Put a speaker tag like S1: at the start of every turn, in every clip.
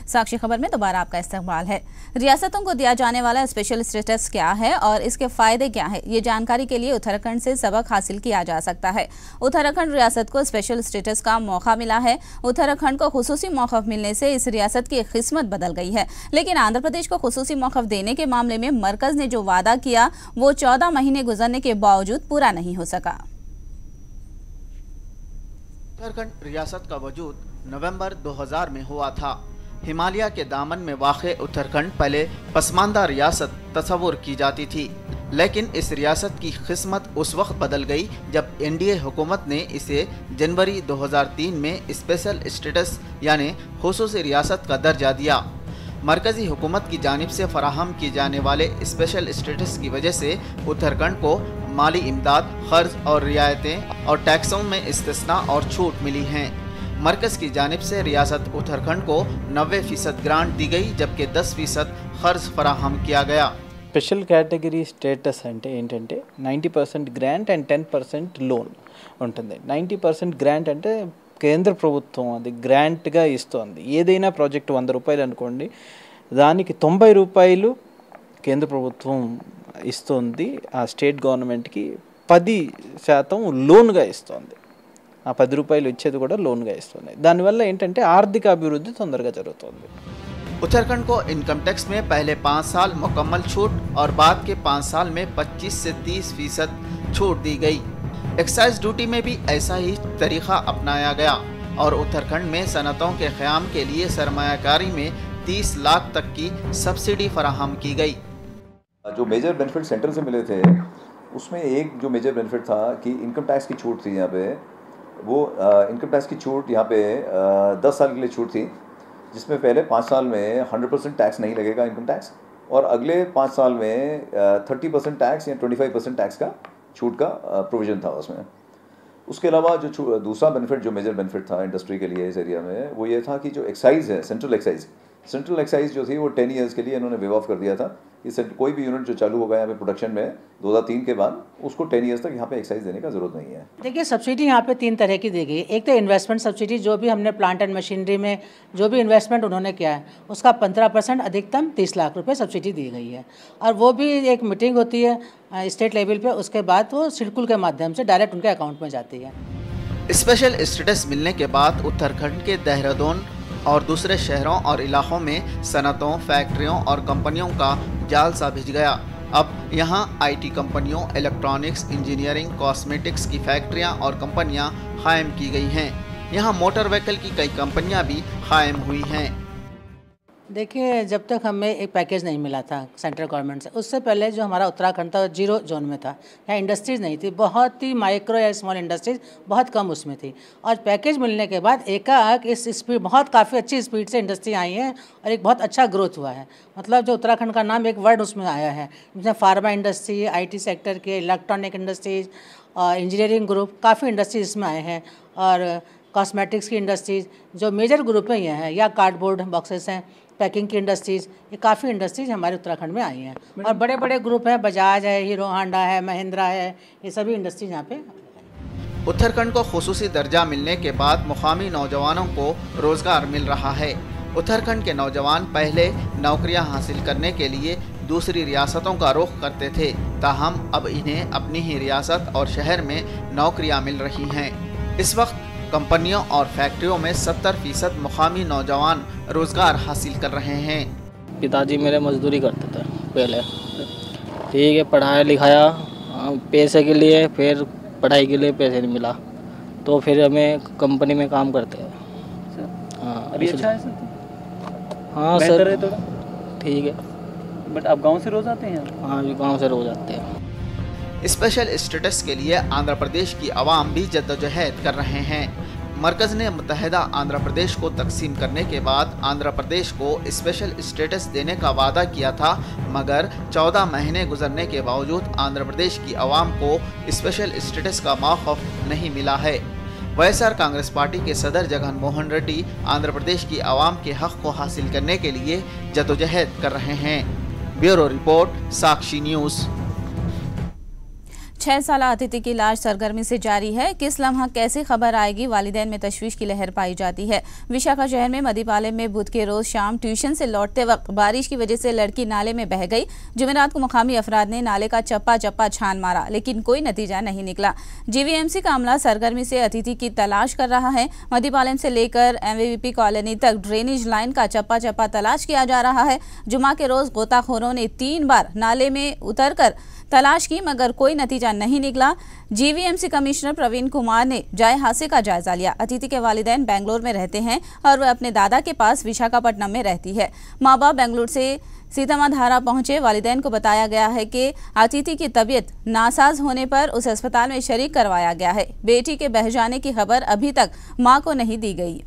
S1: साक्षी खबर में दोबारा आपका इस्तकबाल है। रियासतों को दिया जाने वाला स्पेशल स्टेटस क्या है और इसके फायदे क्या है, ये जानकारी के लिए उत्तराखंड से सबक हासिल किया जा सकता है। उत्तराखंड रियासत को स्पेशल स्टेटस का मौका मिला है। उत्तराखंड को खुसूसी मौक़िफ़ मिलने से इस रियासत की किस्मत बदल गई है। लेकिन आंध्र प्रदेश को खुसूसी मौक़िफ़ देने के मामले में मरकज ने जो वादा किया वो 14 महीने गुजरने के बावजूद पूरा नहीं हो सका।
S2: उत्तराखंड रियासत का वजूद नवंबर 2000 में हुआ था। हिमालय के दामन में वाक़े उत्तराखंड पहले पसमानदा रियासत तस्वुर की जाती थी, लेकिन इस रियासत की किस्मत उस वक्त बदल गई जब एनडीए हुकूमत ने इसे जनवरी 2003 में स्पेशल स्टेटस यानी खुसूसी रियासत का दर्जा दिया। मरकजी हुकूमत की जानिब से फराहम किए जाने वाले स्पेशल स्टेटस की वजह से उत्तराखंड को माली इमदाद, खर्च और रियायतें और टैक्सों में इस्तिस्ना और छूट मिली हैं। मरकज़ की जानिब से रियासत उत्तराखंड को 90% ग्रांट दी गई, जबकि 10% खर्च फराहम किया गया।
S3: స్పెషల్ కేటగిరీ స్టేటస్ అంటే ఏంటంటే 90% గ్రాంట్ అండ్ 10% లోన్ ఉంటుంది. 90% గ్రాంట్ అంటే కేంద్ర ప్రభుత్వం అది గ్రాంట్గా ఇస్తుంది. ఏదైనా ప్రాజెక్ట్ 100 రూపాయలు అనుకోండి, దానికి 90 రూపాయలు కేంద్ర ప్రభుత్వం ఇస్తుంది. ఆ స్టేట్ గవర్నమెంట్కి 10% లోన్గా ఇస్తుంది. ఆ 10 రూపాయలు ఇచ్చేది కూడా లోన్గా ఇస్తుంది. దానివల్ల ఏంటంటే ఆర్థిక అభివృద్ధి తొందరగా జరుగుతుంది.
S2: उत्तराखंड को इनकम टैक्स में पहले 5 साल मुकम्मल छूट और बाद के 5 साल में 25 से 30% छूट दी गई। एक्साइज ड्यूटी में भी ऐसा ही तरीक़ा अपनाया गया और उत्तराखंड में सनतों के क़याम के लिए सरमायाकारी में 30 लाख तक की सब्सिडी फराहम की गई।
S4: जो मेजर बेनिफिट सेंटर से मिले थे उसमें एक जो मेजर बेनिफिट था कि इनकम टैक्स की छूट थी। यहाँ पे वो इनकम टैक्स की छूट यहाँ पे 10 साल के लिए छूट थी, जिसमें पहले 5 साल में 100% टैक्स नहीं लगेगा इनकम टैक्स, और अगले 5 साल में 30% टैक्स या 25% टैक्स का छूट का प्रोविज़न था उसमें। उसके अलावा जो दूसरा बेनिफिट जो मेजर बेनिफिट था इंडस्ट्री के लिए इस एरिया में, वो ये था कि जो एक्साइज़ है, सेंट्रल एक्साइज़ जो थी वो 10 ईयर्स के लिए इन्होंने वेव ऑफ कर दिया था। इससे कोई भी यूनिट जो चालू होगा यहाँ पे प्रोडक्शन में 2003 के बाद, उसको 10 ईयर्स तक यहाँ पे एक्साइज देने का ज़रूरत नहीं है।
S5: देखिए, सब्सिडी यहाँ पे 3 तरह की दी गई। एक तो इन्वेस्टमेंट सब्सिडी, जो भी हमने प्लांट एंड मशीनरी में जो भी इन्वेस्टमेंट उन्होंने किया है उसका 15% अधिकतम 30 लाख रुपए सब्सिडी दी गई है। और वो भी एक मीटिंग होती है स्टेट लेवल पे, उसके बाद वो सिडकुल के माध्यम से डायरेक्ट उनके अकाउंट में जाती है।
S2: स्पेशल स्टेटस मिलने के बाद उत्तराखंड के देहरादून और दूसरे शहरों और इलाकों में सनतों, फैक्ट्रियों और कंपनियों का जाल सा भिज गया। अब यहाँ आईटी कंपनियों, इलेक्ट्रॉनिक्स, इंजीनियरिंग, कॉस्मेटिक्स की फैक्ट्रियाँ और कंपनियाँ कायम की गई हैं। यहाँ मोटर व्हीकल की कई कंपनियाँ भी कायम हुई हैं।
S5: देखिए, जब तक हमें एक पैकेज नहीं मिला था सेंट्रल गवर्नमेंट से, उससे पहले जो हमारा उत्तराखंड था 0 जोन में था। यहाँ इंडस्ट्रीज़ नहीं थी, बहुत ही माइक्रो या स्मॉल इंडस्ट्रीज़ बहुत कम उसमें थी। और पैकेज मिलने के बाद एकाएक इस स्पीड, बहुत काफ़ी अच्छी स्पीड से इंडस्ट्री आई है और एक बहुत अच्छा ग्रोथ हुआ है। मतलब जो उत्तराखंड का नाम एक वर्ड उसमें आया है, जिसमें फार्मा इंडस्ट्री, IT सेक्टर के, इलेक्ट्रॉनिक इंडस्ट्रीज़ और इंजीनियरिंग ग्रुप, काफ़ी इंडस्ट्रीज इसमें आए हैं। और कॉस्मेटिक्स की इंडस्ट्रीज़ जो मेजर ग्रुप में ये हैं, या कार्डबोर्ड बॉक्सेस हैं, पैकिंग की इंडस्ट्रीज़, ये काफ़ी इंडस्ट्रीज़ हमारे उत्तराखंड में आई हैं। और बड़े बड़े ग्रुप हैं, बजाज है, हीरो होंडा है, महिंद्रा है, ये सभी इंडस्ट्रीज यहाँ पे।
S2: उत्तराखंड को खुसूसी दर्जा मिलने के बाद मुकामी नौजवानों को रोज़गार मिल रहा है। उत्तराखंड के नौजवान पहले नौकरियां हासिल करने के लिए दूसरी रियासतों का रुख करते थे, ताहम अब इन्हें अपनी ही रियासत और शहर में नौकरियां मिल रही हैं। इस वक्त कंपनियों और फैक्ट्रियों में 70% मुकामी नौजवान रोज़गार हासिल कर रहे हैं।
S6: पिताजी मेरे मजदूरी करते थे पहले, ठीक है, पढ़ाया लिखाया पैसे के लिए, फिर पढ़ाई के लिए पैसे नहीं मिला तो फिर हमें कंपनी में काम करते हैं। हाँ,
S7: अभी अच्छा है सर?
S6: हाँ सर, ठीक है।
S7: बट आप गांव से रोज़ आते हैं?
S6: हाँ, गांव से रोज़ आते हैं।
S2: स्पेशल स्टेटस के लिए आंध्र प्रदेश की आवाम भी जद्दोजहद कर रहे हैं। मरकज़ ने मुत्तहिदा आंध्र प्रदेश को तकसीम करने के बाद आंध्र प्रदेश को स्पेशल स्टेटस देने का वादा किया था, मगर 14 महीने गुजरने के बावजूद आंध्र प्रदेश की आवाम को स्पेशल स्टेटस का मौक़िफ़ नहीं मिला है। वाईएसआर कांग्रेस पार्टी के सदर जगन मोहन रेड्डी आंध्र प्रदेश की आवाम के हक़ को हासिल करने के लिए जद्दोजहद कर रहे हैं। ब्यूरो रिपोर्ट, साक्षी न्यूज़।
S1: 6 साल अतिथि की लाश सरगर्मी से जारी है। किस लम्हा कैसी खबर आएगी, वालिदैन में तशवीश की लहर पाई जाती है। विशाखा शहर में मदीपालम में बुध के रोज शाम ट्यूशन से लौटते वक्त बारिश की वजह से लड़की नाले में बह गई। जुमेरात को मुकामी अफराद ने नाले का चप्पा चप्पा छान मारा, लेकिन कोई नतीजा नहीं निकला। जीवीएमसी का अमला सरगर्मी से अतिथि की तलाश कर रहा है। मदीपालम से लेकर एमवीपी कॉलोनी तक ड्रेनेज लाइन का चप्पा चप्पा तलाश किया जा रहा है। जुमा के रोज गोताखोरों ने 3 बार नाले में उतरकर तलाश की, मगर कोई नतीजा नहीं निकला। जीवीएमसी कमिश्नर प्रवीण कुमार ने जाए हादसे का जायजा लिया। अतिथि के वालिदैन बेंगलोर में रहते हैं और वह अपने दादा के पास विशाखापट्टनम में रहती है। माँ बाप बेंगलुरु से सीतामाधारा पहुंचे। वालिदैन को बताया गया है कि अतिथि की तबीयत नासाज होने पर उसे अस्पताल में शरीक करवाया गया है। बेटी के बह जाने की खबर अभी तक मां को नहीं दी गई।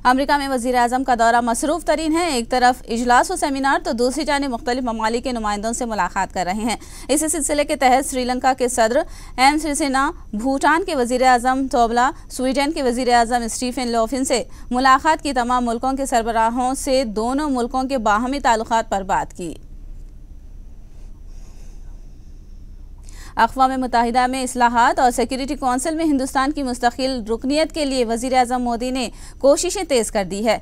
S1: अमेरिका में वज़ीर आज़म का दौरा मसरूफ तरीन है। एक तरफ इजलास और सेमिनार तो दूसरी जानिब मुख्तलिफ ममालिक के नुमाइंदों से मुलाकात कर रहे हैं। इसी सिलसिले के तहत श्रीलंका के सदर एम सिरिसेना, भूटान के वज़ीर आज़म तोबला, स्वीडन के वज़ीर आज़म स्टीफन लोफिन से मुलाकात की। तमाम मुल्कों के सरबराहों से दोनों मुल्कों के बाहमी ताल्लुकात पर बात की। अक़वाम मुत्तहिदा में इस्लाहात और सिक्योरिटी कौंसिल में हिंदुस्तान की मुस्तकिल रुकनियत के लिए वज़ीर आज़म मोदी ने कोशिशें तेज़ कर दी है।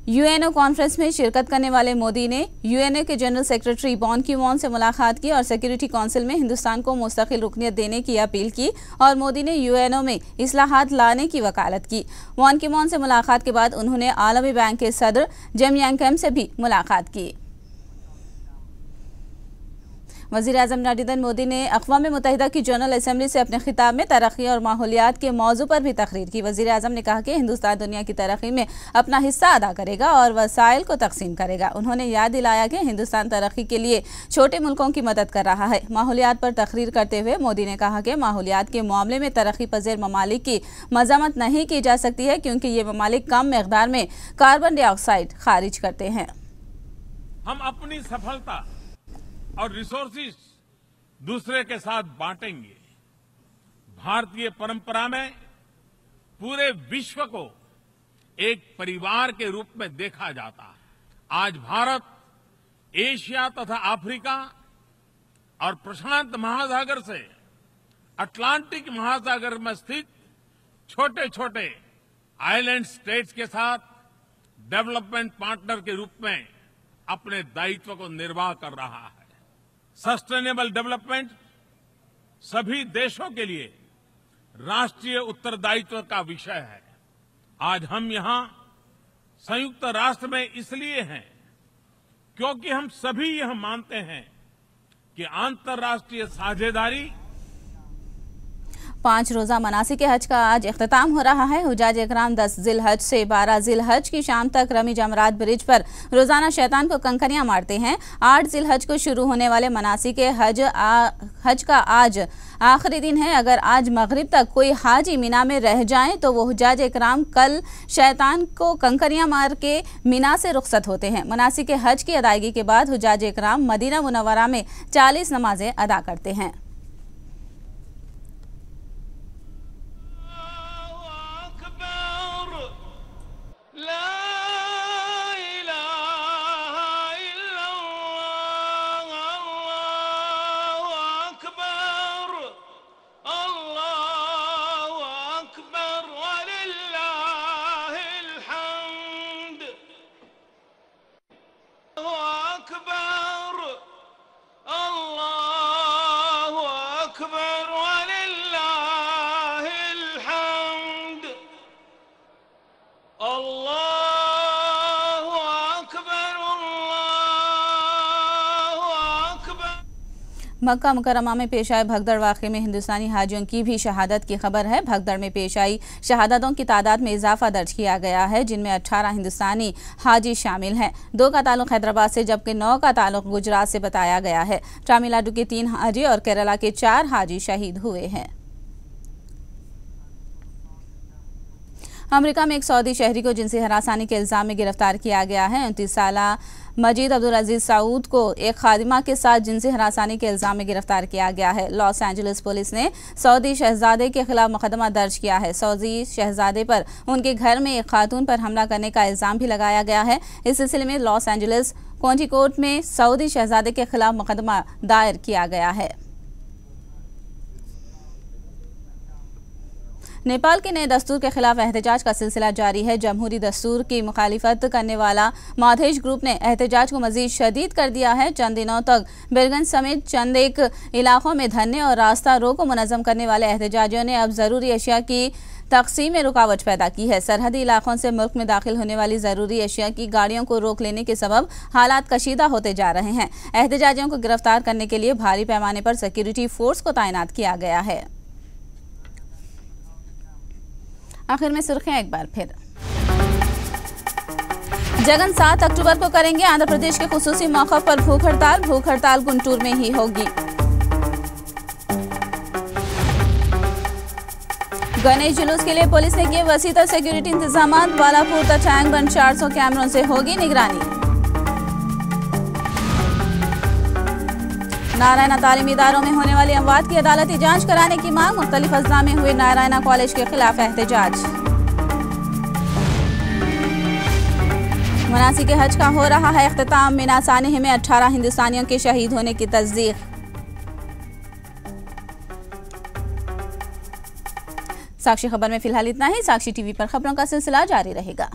S1: यूएनओ कॉन्फ्रेंस में शिरकत करने वाले मोदी ने यूएनओ के जनरल सेक्रेटरी बॉन की मॉन से मुलाकात की और सिक्योरिटी कौंसिल में हिंदुस्तान को मुस्तकिल रुकनियत देने की अपील की और मोदी ने यूएनओ में इस्लाहात लाने की वकालत की। बॉन की मॉन से मुलाकात के बाद उन्होंने आलमी बैंक के सदर जेम यांगकेम से भी मुलाकात की। वज़ीर आज़म नरेंद्र मोदी ने अक़वाम मुत्तहिदा की जनरल असम्बली से अपने खिताब में तरक्की और माहौलियात के मौजू पर भी तकरीर की। वज़ीर आज़म ने कहा कि हिंदुस्तान दुनिया की तरक्की में अपना हिस्सा अदा करेगा और वसाइल को तकसीम करेगा। उन्होंने याद दिलाया कि हिंदुस्तान तरक्की के लिए छोटे मुल्कों की मदद कर रहा है। माहौलियात पर तकरीर करते हुए मोदी ने कहा कि माहौलियात के मामले में तरक्की पज़ीर ममालिक की मज़म्मत नहीं की जा सकती है, क्योंकि ये ममालिक कम मकदार में कार्बन डाइऑक्साइड खारिज करते हैं।
S8: हम अपनी सफलता और रिसोर्सेज दूसरे के साथ बांटेंगे। भारतीय परंपरा में पूरे विश्व को एक परिवार के रूप में देखा जाता है। आज भारत एशिया तथा अफ्रीका और प्रशांत महासागर से अटलांटिक महासागर में स्थित छोटे छोटे आइलैंड स्टेट्स के साथ डेवलपमेंट पार्टनर के रूप में अपने दायित्व को निर्वाह कर रहा है। सस्टेनेबल डेवलपमेंट सभी देशों के लिए राष्ट्रीय उत्तरदायित्व का विषय है। आज हम यहां संयुक्त राष्ट्र में इसलिए हैं क्योंकि हम सभी यह मानते हैं कि अंतर्राष्ट्रीय साझेदारी
S1: 5 रोज़ा मनासिक हज का आज इख्तिताम हो रहा है। हुजाज इकराम 10 जिलहज से 12 जिलहज की शाम तक रमी जमरात ब्रिज पर रोजाना शैतान को कंकरियां मारते हैं। 8 जिलहज को शुरू होने वाले मनासिक हज का आज आखिरी दिन है। अगर आज मगरिब तक कोई हाजी मीना में रह जाएं तो वो हुजाज इकराम कल शैतान को कंकरियां मार के मीना से रुखसत होते हैं। मनासिक हज की अदायगी के बाद हुजाज इकराम मदीना मुनव्वरा में 40 नमाजें अदा करते हैं। मक्का मुकरमा में पेश आए भगदड़ वाक़े में हिंदुस्तानी हाजियों की भी शहादत की खबर है। भगदड़ में पेश आई शहादतों की तादाद में इजाफा दर्ज किया गया है, जिनमें 18 हिंदुस्तानी हाजी शामिल हैं। 2 का ताल्लुक हैदराबाद से जबकि 9 का ताल्लुक गुजरात से बताया गया है। तमिलनाडु के 3 हाजी और केरला के 4 हाजी शहीद हुए हैं। अमेरिका में एक सऊदी शहरी को जिनसी हरासानी के इल्जाम में गिरफ्तार किया गया है। 29 साला मजीद अब्दुल अजीज सऊद को एक खादिमा के साथ जिनसी हरासानी के इल्जाम में गिरफ्तार किया गया है। लॉस एंजलिस पुलिस ने सऊदी शहजादे के खिलाफ मुकदमा दर्ज किया है। सऊदी शहजादे पर उनके घर में एक खातून पर हमला करने का इल्जाम भी लगाया गया है। इस सिलसिले में लॉस एंजलिस कोझिकोड में सऊदी शहजादे के खिलाफ मुकदमा दायर किया गया है। नेपाल के नए दस्तूर के खिलाफ एहतजाज का सिलसिला जारी है। जमहूरी दस्तूर की मुखालिफत करने वाला माधेश ग्रुप ने एहतजाज को मजीद शदीद कर दिया है। चंद दिनों तक बिरगंज समेत चंद एक इलाकों में धरने और रास्ता रोको मुनज़्ज़म करने वाले एहतजाजियों ने अब ज़रूरी अशिया की तकसीम में रुकावट पैदा की है। सरहदी इलाकों से मुल्क में दाखिल होने वाली ज़रूरी अशिया की गाड़ियों को रोक लेने के सबब हालात कशीदा होते जा रहे हैं। एहतजाजियों को गिरफ्तार करने के लिए भारी पैमाने पर सिक्योरिटी फोर्स को तैनात किया गया है। आखिर में सुर्खियां एक बार फिर। जगन 7 अक्टूबर को करेंगे आंध्र प्रदेश के खुसूसी मौका पर भूख हड़ताल। भूख हड़ताल गुंटूर में ही होगी। गणेश जुलूस के लिए पुलिस ने किए वसीतर सिक्योरिटी इंतजाम। बालापुर तक टैंक बंद 400 कैमरों से होगी निगरानी। नारायणा तालीमी इदारों में होने वाली अमवात की अदालती जांच कराने की मांग। मुख्तलिफ अजला में हुए नारायणा कॉलेज के खिलाफ एहतजाज। मनासी के हज का हो रहा है इख्तिताम। मीना सानिह में 18 हिंदुस्तानियों के शहीद होने की तस्दीक। साक्षी खबर में फिलहाल इतना ही। साक्षी टीवी पर खबरों का सिलसिला जारी रहेगा।